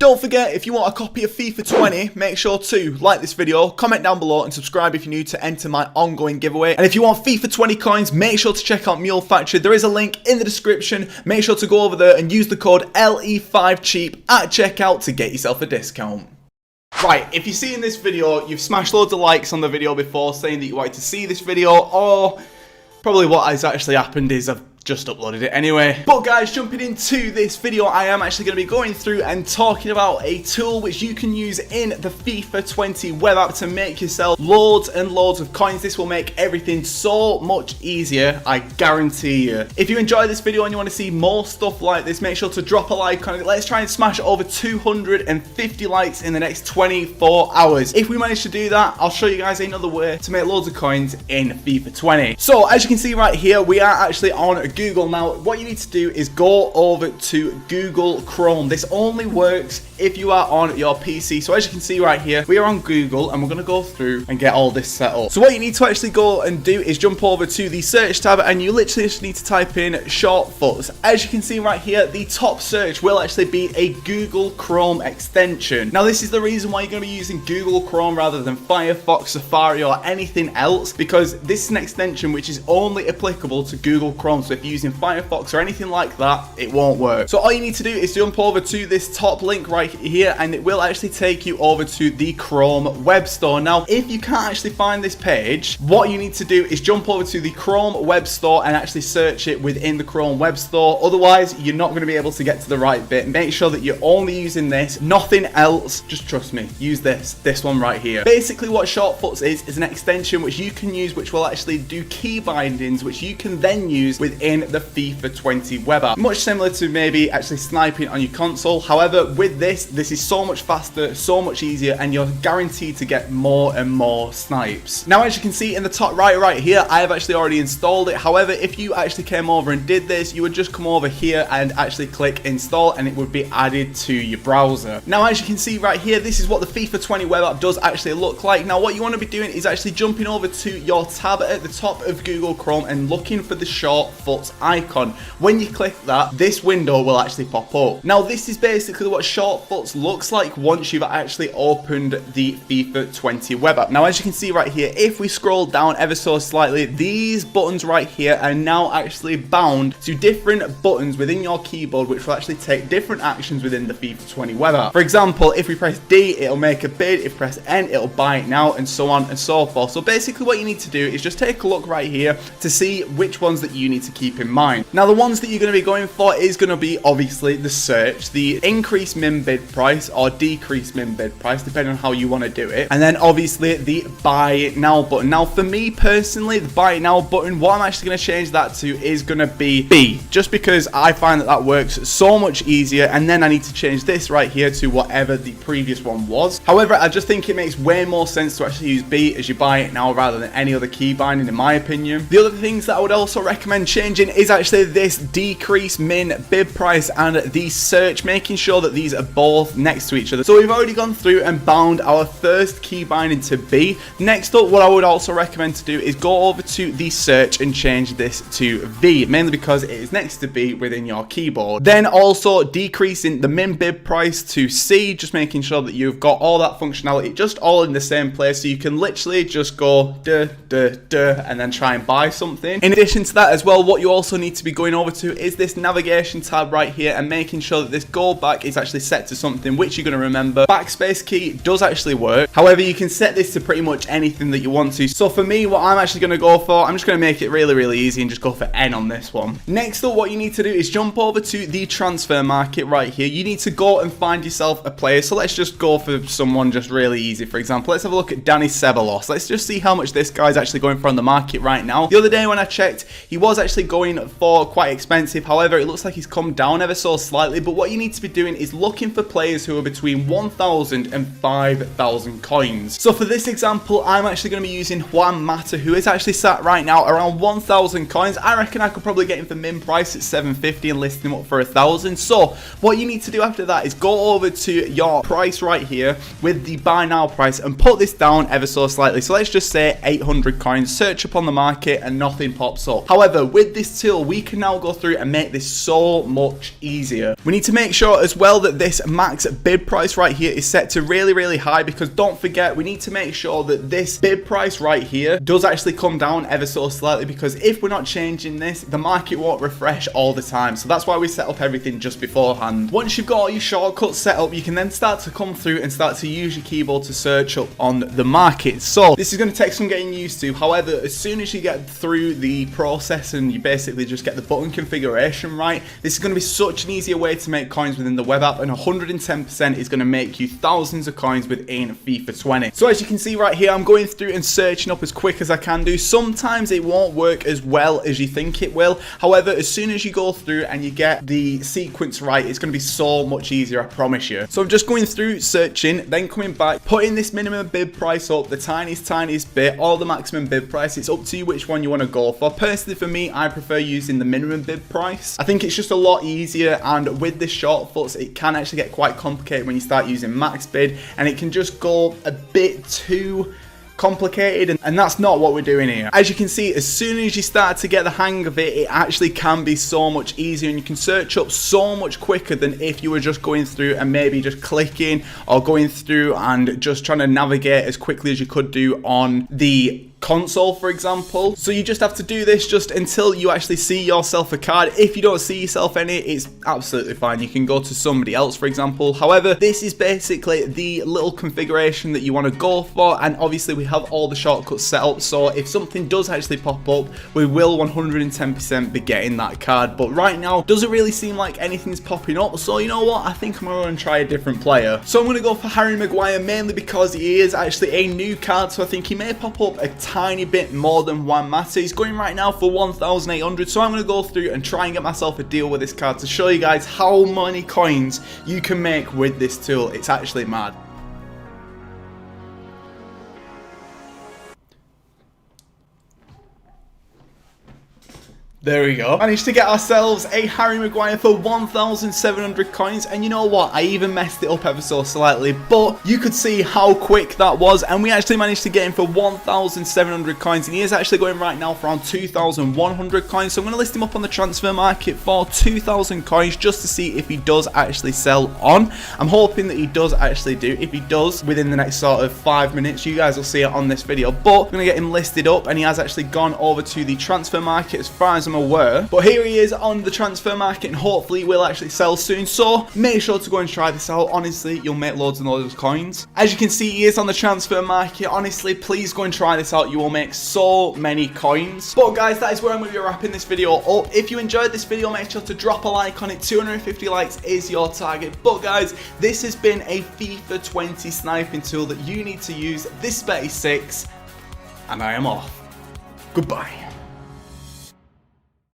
Don't forget, if you want a copy of FIFA 20, make sure to like this video, comment down below, and subscribe if you're new to enter my ongoing giveaway. And if you want FIFA 20 coins, make sure to check out Mule Factory. There is a link in the description. Make sure to go over there and use the code LE5CHEAP at checkout to get yourself a discount. Right, if you've seen this video, you've smashed loads of likes on the video before saying that you wanted to see this video, or probably what has actually happened is I've just uploaded it anyway. But guys, jumping into this video, I am actually going to be going through and talking about a tool which you can use in the FIFA 20 web app to make yourself loads and loads of coins. This will make everything so much easier, I guarantee you. If you enjoyed this video and you want to see more stuff like this, make sure to drop a like on it. Let's try and smash over 250 likes in the next 24 hours. If we manage to do that, I'll show you guys another way to make loads of coins in FIFA 20. So as you can see right here, we are actually on Google. Now what you need to do is go over to Google Chrome. This only works if you are on your PC. So as you can see right here, we are on Google and we're going to go through and get all this set up. So what you need to actually go and do is jump over to the search tab and you literally just need to type in shortcuts. As you can see right here, the top search will actually be a Google Chrome extension. Now this is the reason why you're going to be using Google Chrome rather than Firefox, Safari or anything else, because this is an extension which is only applicable to Google Chrome. So if you're using Firefox or anything like that, it won't work. So all you need to do is jump over to this top link right here and it will actually take you over to the Chrome web store. Now if you can't actually find this page, what you need to do is jump over to the Chrome web store and actually search it within the Chrome web store. Otherwise you're not going to be able to get to the right bit. Make sure that you're only using this, nothing else. Just trust me, use this one right here. Basically what Shortcuts is an extension which you can use which will actually do key bindings which you can then use within the FIFA 20 web app. Much similar to maybe actually sniping on your console. However, with this is so much faster, so much easier, and you're guaranteed to get more and more snipes. Now, as you can see in the top right here, I have actually already installed it. However, if you actually came over and did this, you would just come over here and actually click install and it would be added to your browser. Now, as you can see right here, this is what the FIFA 20 web app does actually look like. Now, what you want to be doing is actually jumping over to your tab at the top of Google Chrome and looking for the Shortcuts icon. When you click that, this window will actually pop up. Now this is basically what Shortcuts looks like once you've actually opened the FIFA 20 web app. Now as you can see right here, if we scroll down ever so slightly, these buttons right here are now actually bound to different buttons within your keyboard which will actually take different actions within the FIFA 20 web app. For example, if we press D, it'll make a bid. If we press N, it'll buy it now, and so on and so forth. So basically what you need to do is just take a look right here to see which ones that you need to keep in mind. Now the ones that you're going to be going for is going to be obviously the search, the increase min bid price or decrease min bid price depending on how you want to do it, and then obviously the buy it now button. Now for me personally, the buy it now button, what I'm actually going to change that to is going to be B, just because I find that works so much easier, and then I need to change this right here to whatever the previous one was. However, I just think it makes way more sense to actually use B as you buy it now rather than any other key binding in my opinion. The other things that I would also recommend changing is actually this decrease min bid price and the search, making sure that these are both next to each other. So we've already gone through and bound our first key binding to B. Next up, what I would also recommend to do is go over to the search and change this to V, mainly because it is next to B within your keyboard. Then also decreasing the min bid price to C, just making sure that you've got all that functionality just all in the same place, so you can literally just go duh and then try and buy something. In addition to that as well, what you also need to be going over to is this navigation tab right here and making sure that this go back is actually set to something which you're going to remember. Backspace key does actually work. However, you can set this to pretty much anything that you want to. So for me, what I'm actually going to go for, I'm just going to make it really easy and just go for N on this one. Next up, what you need to do is jump over to the transfer market right here. You need to go and find yourself a player. So let's just go for someone just really easy. For example, let's have a look at Danny Ceballos. Let's just see how much this guy's actually going for on the market right now. The other day when I checked, he was actually going for quite expensive. However, it looks like he's come down ever so slightly. But what you need to be doing is looking for players who are between 1,000 and 5,000 coins. So for this example, I'm actually going to be using Juan Mata, who is actually sat right now around 1,000 coins. I reckon I could probably get him for min price at 750 and list him up for 1,000. So what you need to do after that is go over to your price right here with the buy now price and put this down ever so slightly. So let's just say 800 coins. Search up on the market and nothing pops up. However, with this tool, we can now go through and make this so much easier. We need to make sure as well that this max bid price right here is set to really, really high, because don't forget, we need to make sure that this bid price right here does actually come down ever so slightly, because if we're not changing this, the market won't refresh all the time. So that's why we set up everything just beforehand. Once you've got all your shortcuts set up, you can then start to come through and start to use your keyboard to search up on the market. So this is going to take some getting used to. However, as soon as you get through the process and you basically just get the button configuration right, this is going to be such an easier way to make coins within the web app, and 110% is going to make you thousands of coins within FIFA 20. So as you can see right here, I'm going through and searching up as quick as I can do. Sometimes it won't work as well as you think it will. However, as soon as you go through and you get the sequence right, it's going to be so much easier, I promise you. So I'm just going through searching, then coming back, putting this minimum bid price up, the tiniest bit, or the maximum bid price. It's up to you which one you want to go for. Personally, for me, I prefer using the minimum bid price. I think it's just a lot easier, and with the shortcuts, it can actually get quite complicated when you start using max bid, and it can just go a bit too complicated, and that's not what we're doing here. As you can see, as soon as you start to get the hang of it, it actually can be so much easier, and you can search up so much quicker than if you were just going through and maybe just clicking or going through and just trying to navigate as quickly as you could do on the console, for example. So you just have to do this just until you actually see yourself a card. If you don't see yourself any, it's absolutely fine. You can go to somebody else, for example. However, this is basically the little configuration that you want to go for, and obviously we have all the shortcuts set up, so if something does actually pop up, we will 110% be getting that card. But right now, doesn't really seem like anything's popping up, so you know what, I think I'm going to try a different player. So I'm going to go for Harry Maguire, mainly because he is actually a new card, so I think he may pop up a tiny bit more than Juan Mata. He's going right now for 1,800, so I'm going to go through and try and get myself a deal with this card to show you guys how many coins you can make with this tool. It's actually mad. There we go. Managed to get ourselves a Harry Maguire for 1,700 coins, and you know what? I even messed it up ever so slightly, but you could see how quick that was, and we actually managed to get him for 1,700 coins, and he is actually going right now for around 2,100 coins, so I'm going to list him up on the transfer market for 2,000 coins just to see if he does actually sell on. I'm hoping that he does actually do. If he does, within the next sort of 5 minutes, you guys will see it on this video, but I'm going to get him listed up, and he has actually gone over to the transfer market as far as I'm aware. But here he is on the transfer market, and hopefully will actually sell soon, so make sure to go and try this out. Honestly, you'll make loads and loads of coins. As you can see, he is on the transfer market. Honestly, please go and try this out. You will make so many coins. But guys, that is where I'm going to be wrapping this video up. If you enjoyed this video, make sure to drop a like on it. 250 likes is your target. But guys, this has been a FIFA 20 sniping tool that you need to use. This bet is 6, and I am off. Goodbye.